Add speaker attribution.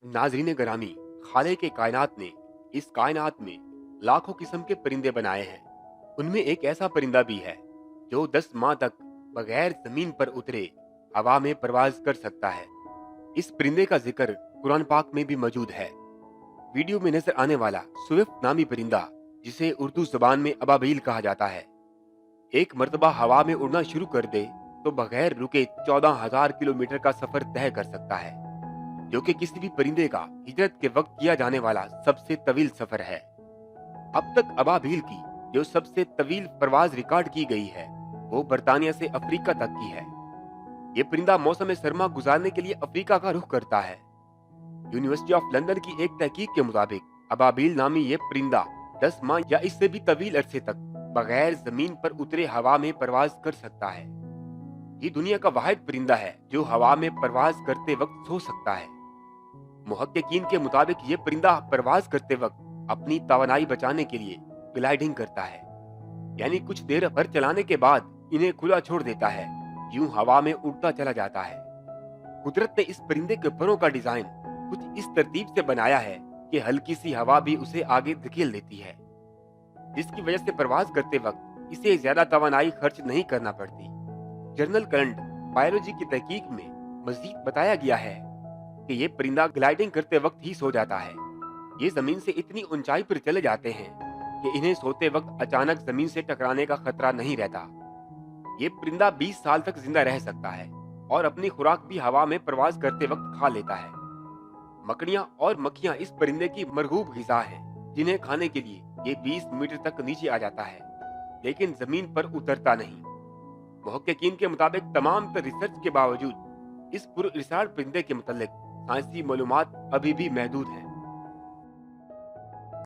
Speaker 1: नाजरीन गरामी, खाले के कायनात ने इस कायनात में लाखों किस्म के परिंदे बनाए हैं। उनमें एक ऐसा परिंदा भी है जो 10 माह तक बगैर जमीन पर उतरे हवा में परवाज कर सकता है। इस परिंदे का जिक्र कुरान पाक में भी मौजूद है। वीडियो में नजर आने वाला स्विफ्ट नामी परिंदा, जिसे उर्दू जुबान में अबाबील कहा जाता है, एक मर्तबा हवा में उड़ना शुरू कर दे तो बगैर रुके 14,000 किलोमीटर का सफर तय कर सकता है, जो कि किसी भी परिंदे का हिजरत के वक्त किया जाने वाला सबसे तवील सफर है। अब तक अबाबील की जो सबसे तवील परवाज रिकॉर्ड की गई है, वो बर्तानिया से अफ्रीका तक की है। ये परिंदा मौसम सरमा गुजारने के लिए अफ्रीका का रुख करता है। यूनिवर्सिटी ऑफ लंदन की एक तहकीक के मुताबिक अबाबील नामी ये परिंदा 10 माह या इससे भी तवील अरसे तक बगैर जमीन पर उतरे हवा में परवाज कर सकता है। ये दुनिया का वाहिद परिंदा है जो हवा में परवाज करते वक्त सो सकता है। मुहक्किकीन के मुताबिक ये परिंदा परवाज करते वक्त अपनी तवानाई बचाने के लिए ग्लाइडिंग करता है, यानी कुछ देर पर चलाने के बाद इन्हें खुला छोड़ देता है, यूं हवा में उड़ता चला जाता है। कुदरत ने इस परिंदे के परों का डिजाइन कुछ इस तरतीब से बनाया है कि हल्की सी हवा भी उसे आगे धकेल देती है, जिसकी वजह से परवाज करते वक्त इसे ज्यादा तवानाई खर्च नहीं करना पड़ती। जर्नल करंट बायोलॉजी की तहकीक में मजीद बताया गया है कि ये परिंदा ग्लाइडिंग करते वक्त ही सो जाता है। ये जमीन से इतनी ऊंचाई पर चले जाते हैं कि इन्हें सोते वक्त अचानक जमीन से टकराने का खतरा नहीं रहता। ये परिंदा 20 साल तक जिंदा रह सकता है और अपनी खुराक भी हवा में प्रवास करते वक्त खा लेता है। मकड़ियां और मक्खियां इस परिंदे की मरगूब गिजा हैं, जिन्हें खाने के लिए ये 20 मीटर तक नीचे आ जाता है, लेकिन जमीन पर उतरता नहीं। मुहक्किकीन के मुताबिक तमाम रिसर्च के बावजूद इस पुरइरसाल परिंदे के मुतल्लिक साइंसी मालूमात अभी भी महदूद हैं।